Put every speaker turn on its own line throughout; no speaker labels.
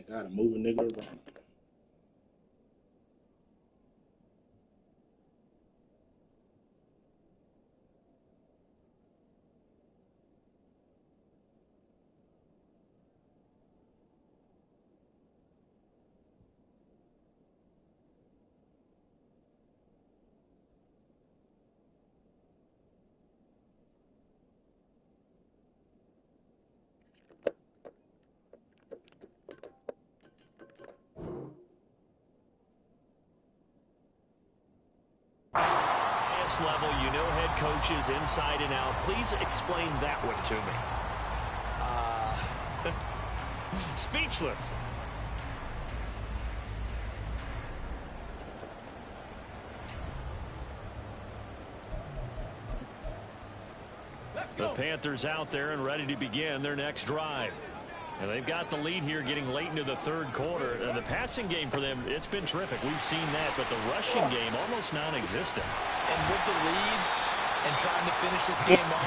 Gotta move a nigga around.
Level, you know head coaches inside and out. Please explain that one to me. Speechless. The Panthers out there and ready to begin their next drive. And they've got the lead here getting late into the third quarter. And the passing game for them, it's been terrific. We've seen that, but the rushing game almost non-existent.
And with the lead and trying to finish this game off,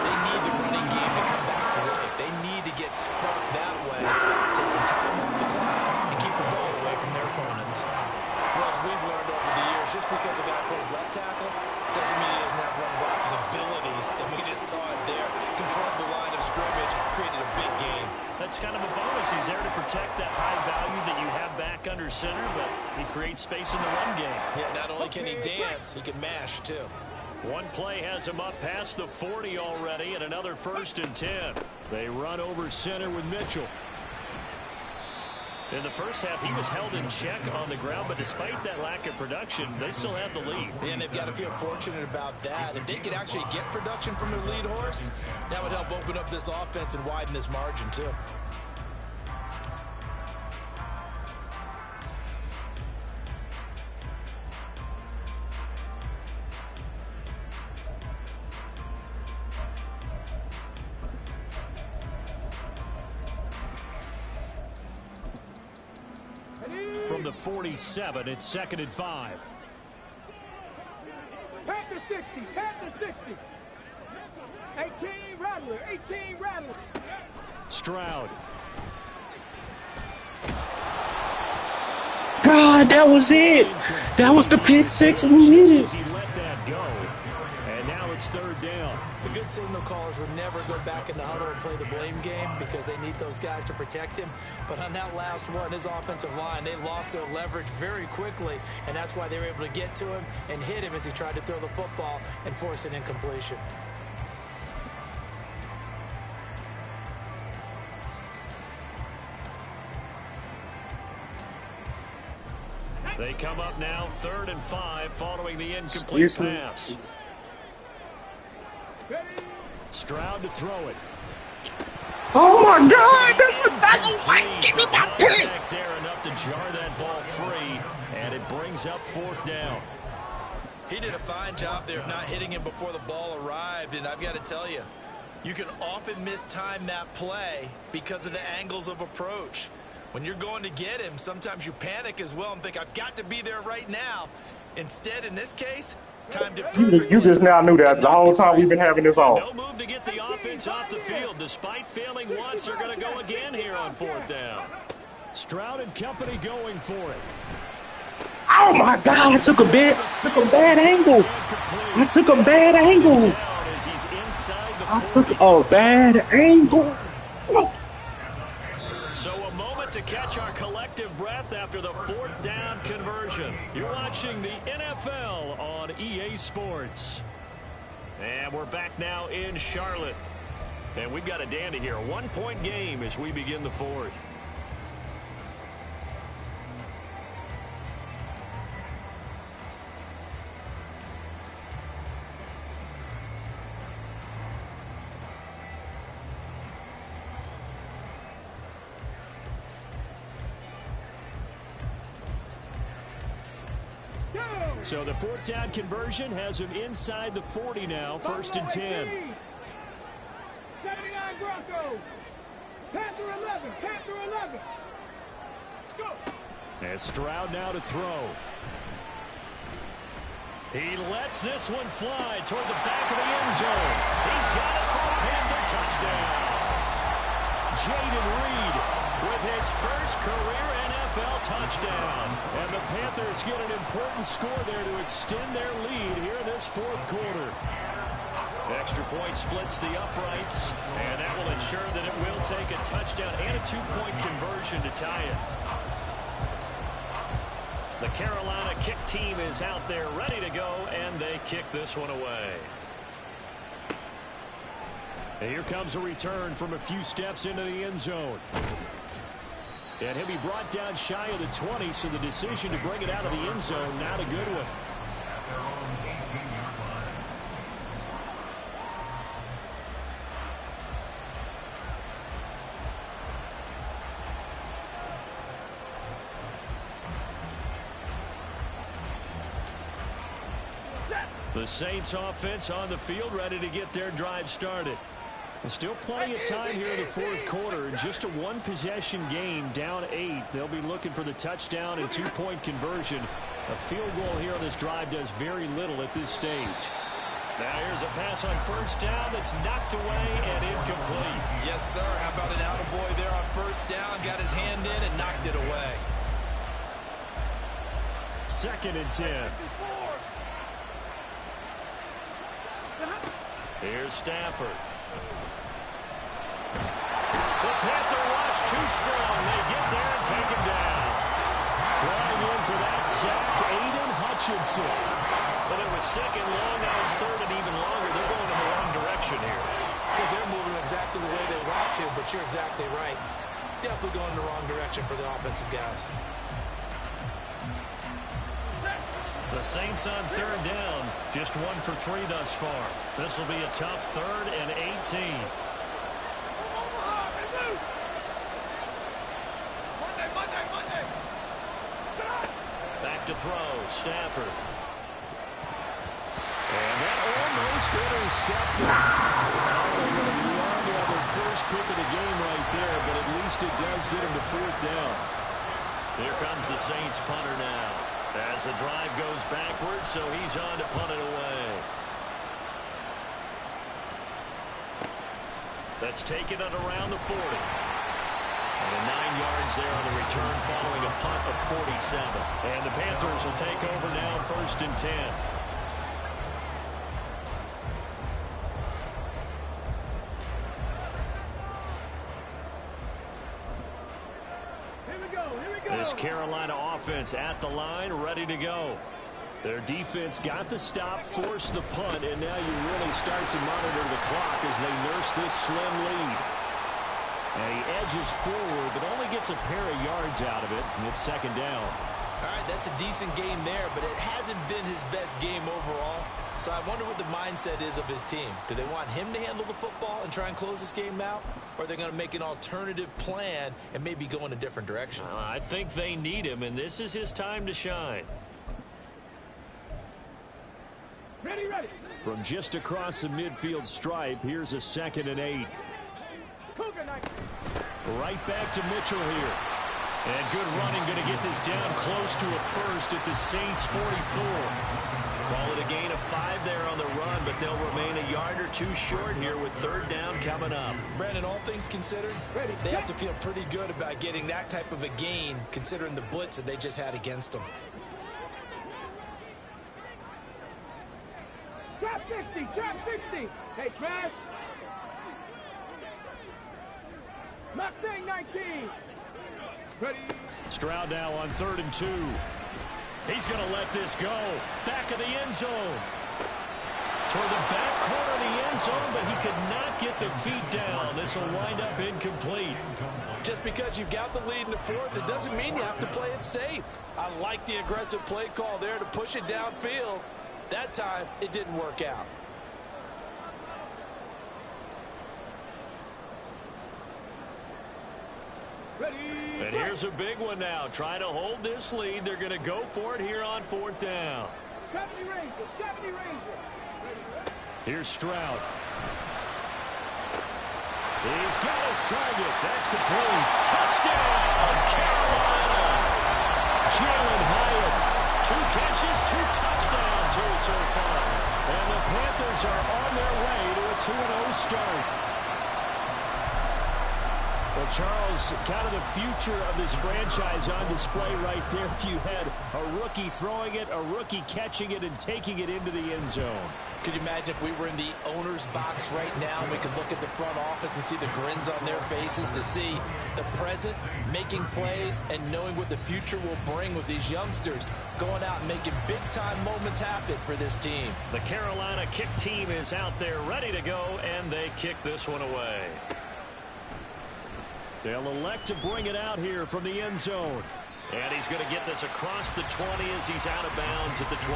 they need the running game to come back to life. They need to get sparked that way, take some time off the clock, and keep the ball away from their opponents. Well, as we've learned over the years, just because a guy plays left tackle doesn't mean he doesn't have run blocking abilities. And we just saw it there. Controlled the line of scrimmage, created a big game.
That's kind of a bonus. He's there to protect that high value that you have back under center, but he creates space in the run game.
Yeah, not only can he dance, he can mash, too.
One play has him up past the 40 already, and another 1st and 10. They run over center with Mitchell. In the first half, he was held in check on the ground, but despite that lack of production, they still have the lead.
Yeah, and they've got to feel fortunate about that. If they could actually get production from their lead horse, that would help open up this offense and widen this margin, too.
From the 47, it's 2nd and 5.
Panther 60, Panther 60. 18 Rattler, 18 Rattler.
Stroud.
God, that was it. That was the pick six we needed.
He let that go, and now it's 3rd down.
The good signal callers would never go back in the huddle and play the blame game because they need those guys to protect him. But on that last one, his offensive line, they lost their leverage very quickly, and that's why they were able to get to him and hit him as he tried to throw the football and force an incompletion.
They come up now 3rd and 5 following the incomplete pass. Stroud to throw it.
Oh my God, that's a battle fight. Give me that picks.
There enough to jar that ball free, and it brings up 4th down.
He did a fine job there of not hitting him before the ball arrived, and I've got to tell you, you can often mistime that play because of the angles of approach. When you're going to get him, sometimes you panic as well and think, I've got to be there right now. Instead, in this case, timed it perfectly.
You just now knew that the whole time we've been having this off.
No move to get the offense off the field. Despite failing once, they're going to go again here on 4th down. Stroud and company going for it.
Oh my God, I took a bad angle. I took a bad angle. I took a bad angle.
So a moment to catch our collective breath after the 4th down conversion. You're watching the NFL on EA Sports. And we're back now in Charlotte. And we've got a dandy here. A 1-point game as we begin the 4th. So the 4th down conversion has him inside the 40 now, 1st and 10.
79 Broncos. Panther 11, Panther 11. Let's go.
And Stroud now to throw. He lets this one fly toward the back of the end zone. He's got it for a Panther touchdown. Jaden Reed with his first career NFL touchdown. And the Panthers get an important score there to extend their lead here in this fourth quarter. Extra point splits the uprights, and that will ensure that it will take a touchdown and a two-point conversion to tie it. The Carolina kick team is out there ready to go, and they kick this one away. And here comes a return from a few steps into the end zone. And he'll be brought down shy of the 20, so the decision to bring it out of the end zone, not a good one. The Saints offense on the field, ready to get their drive started. And still plenty of time here in the fourth quarter. Just a one-possession game, down 8. They'll be looking for the touchdown and two-point conversion. A field goal here on this drive does very little at this stage. Now here's a pass on first down that's knocked away and incomplete.
Yes, sir. How about an attaboy there on first down? Got his hand in and knocked it away.
2nd and 10. Here's Stafford. The Panther rush too strong. They get there and take him down. Flying in for that sack, Aiden Hutchinson. But it was second long, now it's third and even longer. They're going in the wrong direction here.
Because they're moving exactly the way they want to, but you're exactly right. Definitely going in the wrong direction for the offensive guys.
The Saints on third down, just 1 for 3 thus far. This will be a tough 3rd and 18. Back to throw, Stafford. And that almost intercepted. Long to have their first pick of the game right there, but at least it does get him to 4th down. Here comes the Saints punter now. As the drive goes backwards, so he's on to punt it away. That's taken at around the 40. And 9 yards there on the return following a punt of 47. And the Panthers will take over now, 1st and 10. This Carolina offense at the line, ready to go. Their defense got the stop, forced the punt, and now you really start to monitor the clock as they nurse this slim lead. And he edges forward, but only gets a pair of yards out of it, and it's 2nd down.
All right, that's a decent game there, but it hasn't been his best game overall. So I wonder what the mindset is of his team. Do they want him to handle the football and try and close this game out? Or are they going to make an alternative plan and maybe go in a different direction?
I think they need him, and this is his time to shine.
Ready, ready.
From just across the midfield stripe, here's a 2nd and 8. Right back to Mitchell here. And good running, going to get this down close to a first at the Saints 44. Call it a gain of 5 there on the run, but they'll remain a yard or 2 short here with 3rd down coming up.
Brandon, all things considered, they have to feel pretty good about getting that type of a gain considering the blitz that they just had against them.
Trap 60, trap 60. Hey, Crash. Mustang 19. Ready.
Stroud now on 3rd and 2. He's going to let this go. Back of the end zone. Toward the back corner of the end zone, but he could not get the feet down. This will wind up incomplete.
Just because you've got the lead in the 4th, it doesn't mean you have to play it safe. I like the aggressive play call there to push it downfield. That time, it didn't work out.
And here's a big one now. Trying to hold this lead. They're going to go for it here on 4th down.
70 Rangers, 70 Rangers.
Here's Stroud. He's got his target. That's complete. Touchdown, Carolina. Jalen Hyatt. 2 catches, 2 touchdowns here so far. And the Panthers are on their way to a 2-0 start. Well, Charles, kind of the future of this franchise on display right there. You had a rookie throwing it, a rookie catching it, and taking it into the end zone.
Could you imagine if we were in the owner's box right now and we could look at the front office and see the grins on their faces to see the present making plays and knowing what the future will bring with these youngsters going out and making big-time moments happen for this team.
The Carolina kick team is out there ready to go, and they kick this one away. They'll elect to bring it out here from the end zone. And he's going to get this across the 20 as he's out of bounds at the 23.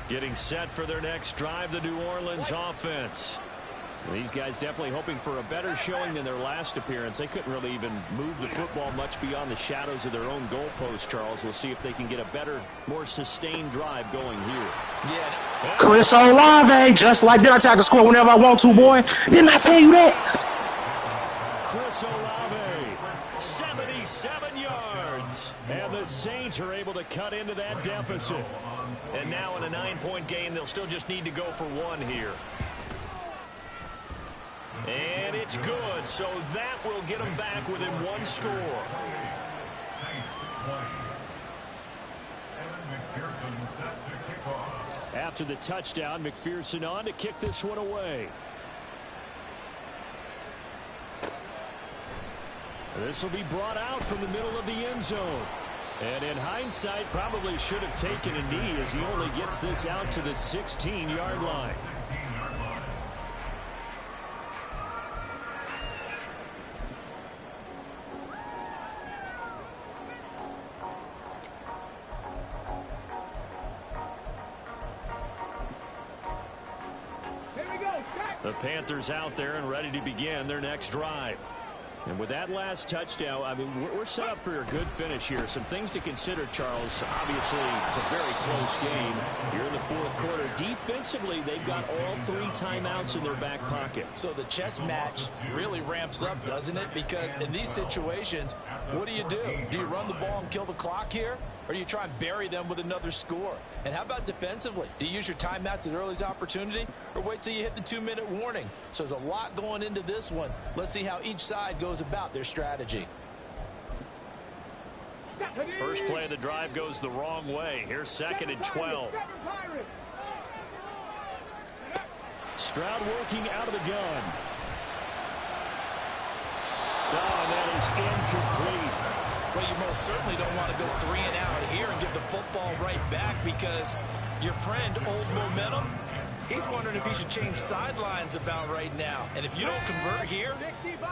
Getting set for their next drive, the New Orleans offense. These guys definitely hoping for a better showing than their last appearance. They couldn't really even move the football much beyond the shadows of their own goalpost, Charles. We'll see if they can get a better, more sustained drive going here.
Yeah.
Chris Olave, just like that, I can score whenever I want to, boy. Didn't I tell you that?
Chris Olave, 77 yards. And the Saints are able to cut into that deficit. And now in a 9-point game, they'll still just need to go for one here. And it's good, so that will get them back within one score. After the touchdown, McPherson on to kick this one away. This will be brought out from the middle of the end zone. And in hindsight, probably should have taken a knee as he only gets this out to the 16-yard line. The Panthers out there and ready to begin their next drive. And with that last touchdown, I mean, we're set up for a good finish here. Some things to consider, Charles. Obviously, it's a very close game. You're in the fourth quarter. Defensively, they've got all 3 timeouts in their back pocket.
So the chess match really ramps up, doesn't it? Because in these situations, what do? Do you run the ball and kill the clock here? Or do you try and bury them with another score? And how about defensively? Do you use your timeouts at earliest opportunity or wait till you hit the 2-minute warning? So there's a lot going into this one. Let's see how each side goes about their strategy.
First play of the drive goes the wrong way. Here's 2nd and 12. Stroud working out of the gun. Oh, and that is incomplete.
Well, you most certainly don't want to go 3 and out here and give the football right back because your friend, Old Momentum, he's wondering if he should change sidelines about right now. And if you don't convert here,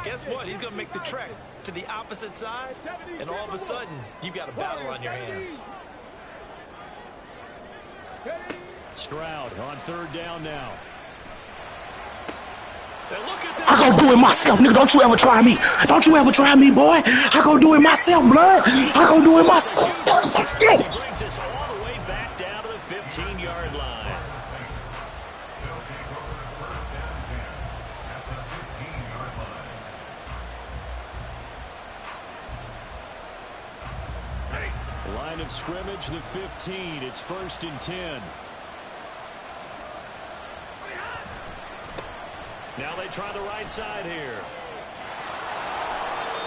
guess what? He's going to make the trek to the opposite side, and all of a sudden, you've got a battle on your hands.
Stroud on 3rd down now.
I go do it myself, nigga. Don't you ever try me. Don't you ever try me, boy. I go do it myself, blood. I go do it myself. Let's go.
Brings us all the way back down to the 15-yard line. Line of scrimmage, the 15. It's 1st and 10. Now they try the right side here.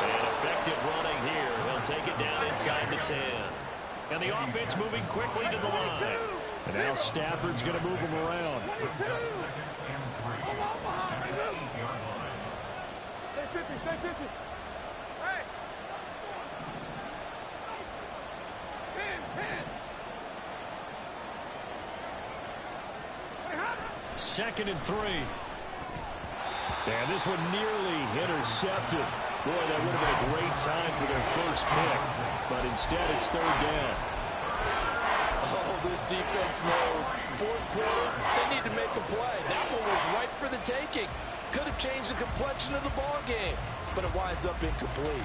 And effective running here. He'll take it down inside the 10. And the offense moving quickly to the line. And now Stafford's going to move him around.
Stay 50. Hey! 10.
2nd and 3. And this one nearly intercepted. Boy, that would have been a great time for their first pick. But instead, it's 3rd down.
Oh, this defense knows. 4th quarter, they need to make a play. That one was ripe for the taking. Could have changed the complexion of the ball game, but it winds up incomplete.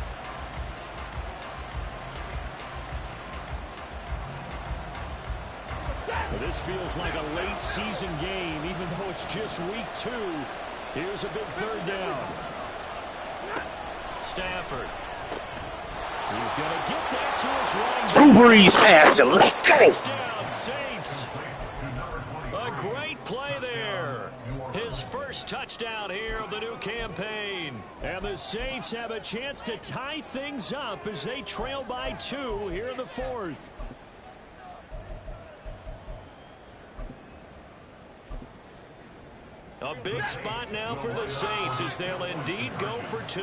Well, this feels like a late season game, even though it's just week 2. Here's a big 3rd down. Stafford. He's going to get that to his running.
Some breeze passing. Let's go.
Touchdown, Saints. A great play there. His first touchdown here of the new campaign. And the Saints have a chance to tie things up as they trail by 2 here in the 4th. A big spot now for the Saints as they'll indeed go for 2.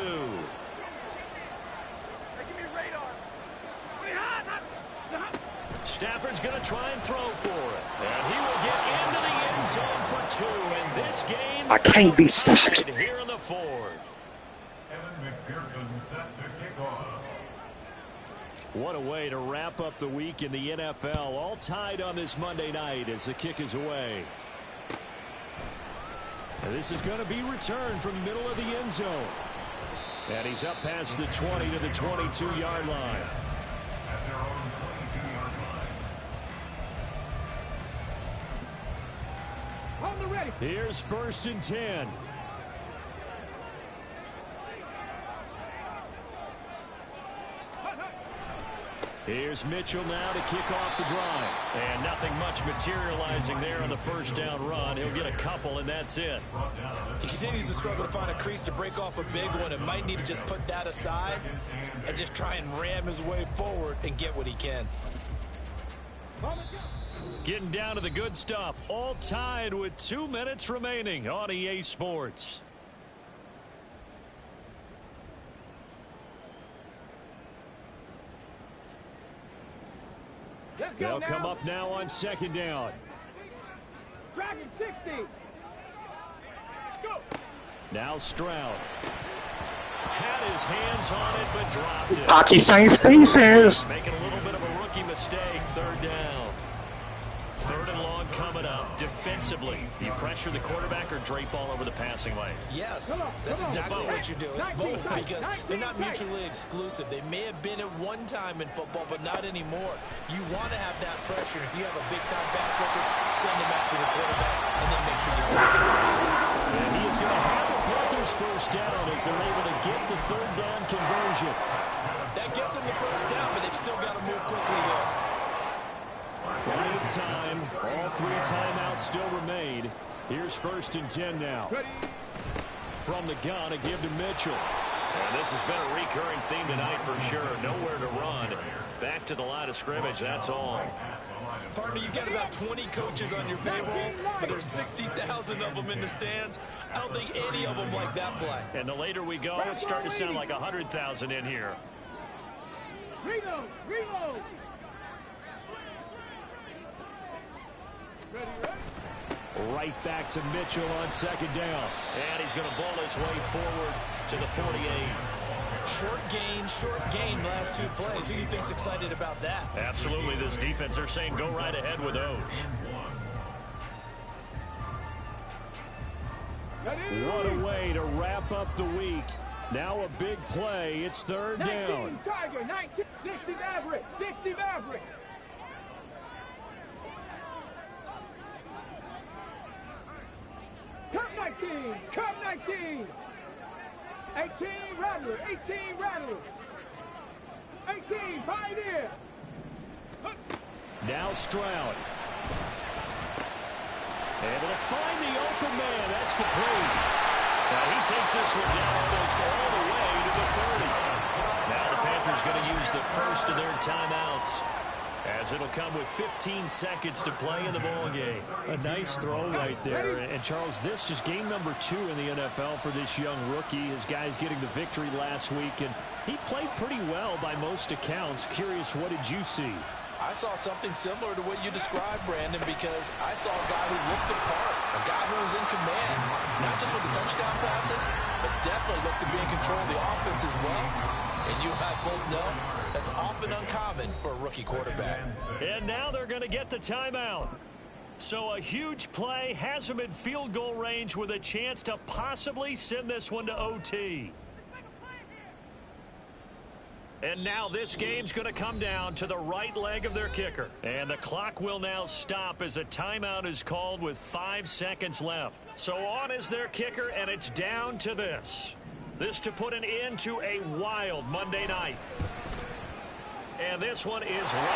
Stafford's going to try and throw for it. And he will get into the end zone for 2. And this game
I can't be stopped
here in the 4th. What a way to wrap up the week in the NFL. All tied on this Monday night as the kick is away. And this is going to be returned from the middle of the end zone. And he's up past the 20 to the 22-yard line. Here's 1st and 10. Here's Mitchell now to kick off the drive. And nothing much materializing there on the first down run. He'll get a couple, and that's it.
He continues to struggle to find a crease to break off a big one and might need to just put that aside and just try and ram his way forward and get what he can.
Getting down to the good stuff. All tied with 2 minutes remaining on EA Sports. They'll come up now on 2nd down.
Dragon 60. Go.
Now Stroud. Had his hands on it, but dropped it.
Hockey Saints defense.
Making a little bit of a rookie mistake. 3rd down. 3rd and long coming up. Defensively, you pressure the quarterback or drape all over the passing lane?
Yes, that's exactly what you do. It's both because they're not mutually exclusive. They may have been at one time in football, but not anymore. You want to have that pressure. If you have a big-time pass rusher, send him after the quarterback, and then make sure you break the field.
And he is going to have the Panthers 1st down as they're able to get the 3rd down conversion.
That gets them the 1st down, but they've still got to move quickly here.
Plenty of time. All 3 timeouts still remain. Here's 1st and 10 now. From the gun, a give to Mitchell. And this has been a recurring theme tonight for sure. Nowhere to run. Back to the line of scrimmage, that's all.
Partner, you got about 20 coaches on your payroll, but there's 60,000 of them in the stands. I don't think any of them like that play.
And the later we go, it's starting to sound like 100,000 in here.
Reload. Reload.
Right back to Mitchell on 2nd down. And he's going to bowl his way forward to the 48.
Short gain last 2 plays. Who do you think's excited about that?
Absolutely. This defense, they're saying go right ahead with those. What a way to wrap up the week. Now a big play. It's 3rd down.
Tiger, 19, 60 Maverick, 60 Maverick. Come 19, come 19. 18 Rattler, 18 Rattler. 18 Pioneer.
Now Stroud. Able to find the open man. That's complete. Now he takes this one down almost all the way to the 30. Now the Panthers going to use the first of their timeouts, as it'll come with 15 seconds to play in the ball game. A nice throw right there. And Charles, this is game number 2 in the NFL for this young rookie. His guys getting the victory last week, and he played pretty well by most accounts. Curious, what did you see?
I saw something similar to what you described, Brandon, because I saw a guy who looked the part, a guy who was in command, not just with the touchdown passes, but definitely looked to be in control of the offense as well. And you and I both know that's often uncommon for a rookie quarterback.
And now they're going to get the timeout. So a huge play has them in field goal range with a chance to possibly send this one to OT. And now this game's going to come down to the right leg of their kicker. And the clock will now stop as a timeout is called with 5 seconds left. So on is their kicker, and it's down to this. This to put an end to a wild Monday night. And this one is right